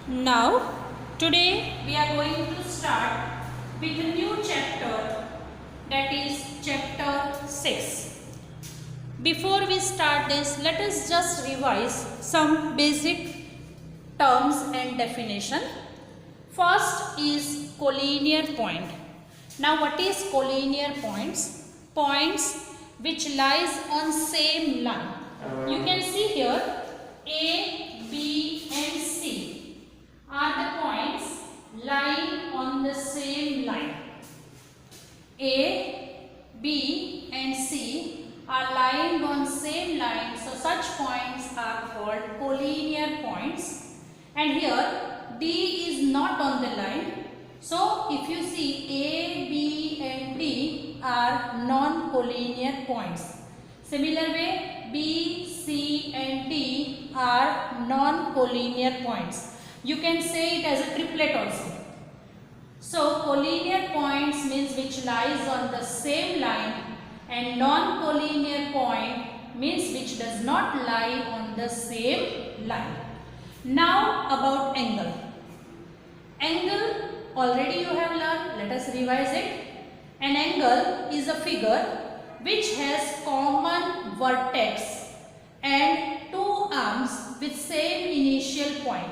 Now, today we are going to start with a new chapter, that is chapter 6. Before we start this, let us just revise some basic terms and definition. First is collinear point. Now what is collinear points? Points which lies on same line. You can see here A, B and C are the points lying on the same line. A, B and C are lying on same line, so such points are called collinear points. And here D is not on the line, so if you see A, B and D are non-collinear points. Similar way, B, C and D are non-collinear points. You can say it as a triplet also. So collinear points means which lies on the same line, and non-collinear point means which does not lie on the same line. Now about angle. Angle already you have learned. Let us revise it. An angle is a figure which has common vertex and two arms with same initial point.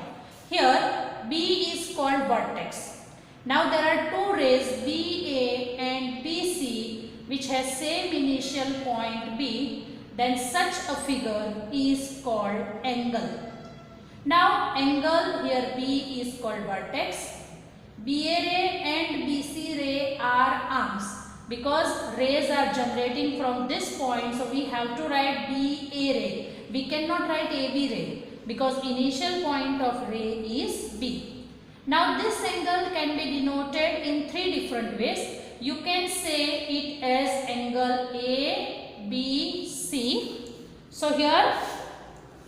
Here B is called vertex. Now there are two rays BA and BC which has same initial point B, then such a figure is called angle. Now angle here B is called vertex, BA ray and BC ray are arms, because rays are generating from this point, so we have to write BA ray. We cannot write AB ray because initial point of ray is B. Now this angle can be denoted in three different ways. You can say it as angle ABC. So here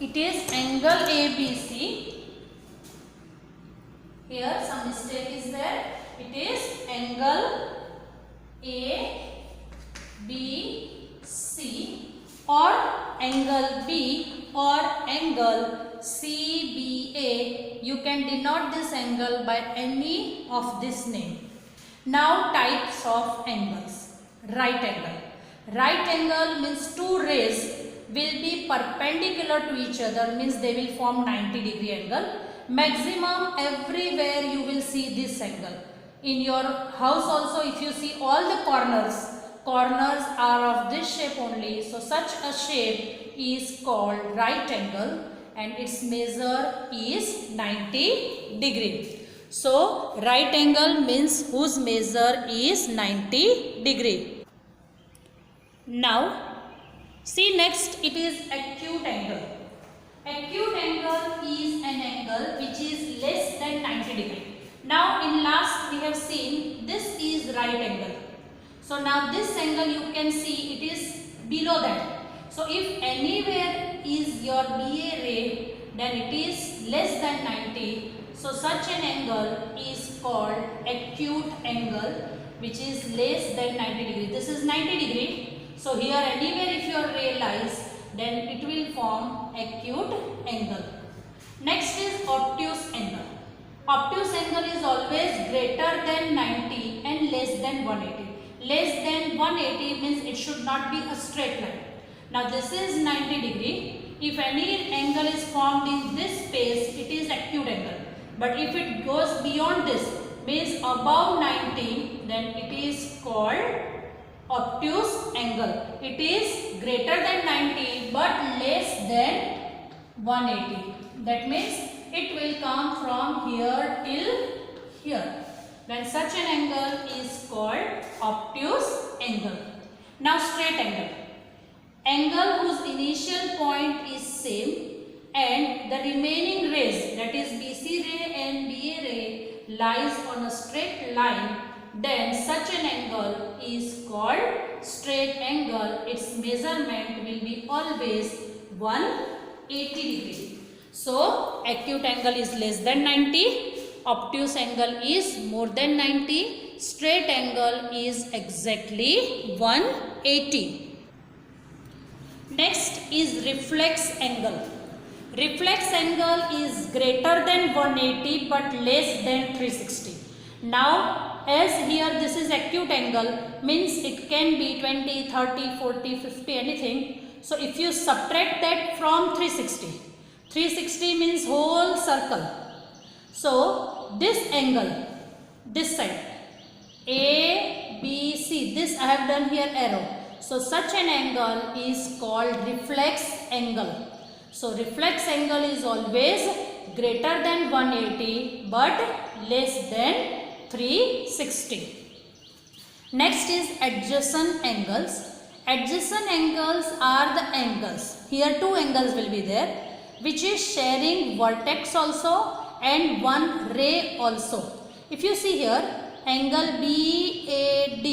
it is angle ABC. Here some mistake is there. It is angle ABC or angle B or angle CBA. You can denote this angle by any of this name. Now types of angles. Right angle. Right angle means two rays will be perpendicular to each other, means they will form 90-degree angle. Maximum everywhere you will see this angle. In your house also, if you see all the corners are of this shape only. So such a shape is called right angle and its measure is 90 degree. So right angle means whose measure is 90 degree. Now see next, it is acute angle. Acute angle is an angle which is less than 90 degree. Now in last we have seen this is right angle. So now this angle you can see it is below that. So if anywhere is your BA ray, then it is less than 90. So such an angle is called acute angle, which is less than 90 degree. This is 90 degree. So here anywhere if your ray lies, then it will form acute angle. Next is obtuse angle. Obtuse angle is always greater than 90 and less than 180. Less than 180 means it should not be a straight line. Now this is 90 degree. If any angle is formed in this space, it is acute angle. But if it goes beyond this, means above 90, then it is called obtuse angle. It is greater than 90 but less than 180. That means it will come from here till here. Then such an angle is called obtuse angle. Now straight angle. Angle whose initial point is same and the remaining rays, that is BC ray and BA ray, lies on a straight line, then such an angle is called straight angle. Its measurement will be always 180 degree. So acute angle is less than 90, obtuse angle is more than 90, straight angle is exactly 180. Next is reflex angle. reflex angle is greater than 180 but less than 360. Now as here this is acute angle, means it can be 20, 30, 40, 50, anything. So if you subtract that from 360, 360 means whole circle. So this angle, this side, A, B, C, this I have done here arrow. So such an angle is called reflex angle. So reflex angle is always greater than 180 but less than 360. Next is adjacent angles. Adjacent angles are the angles. Here two angles will be there, which is sharing vertex also and one ray also. If you see here, angle BAD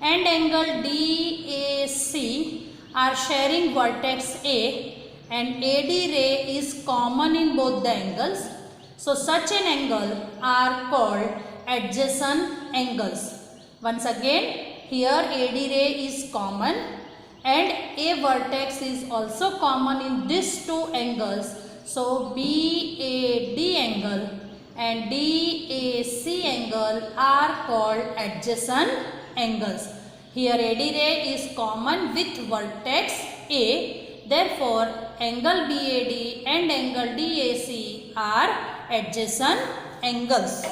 and angle DAC are sharing vertex A, and AD ray is common in both the angles. So such an angle are called adjacent angles. Once again, here AD ray is common and A vertex is also common in these two angles. So BAD angle and DAC angle are called adjacent angles. Here AD ray is common with vertex A. Therefore, angle BAD and angle DAC are adjacent angles.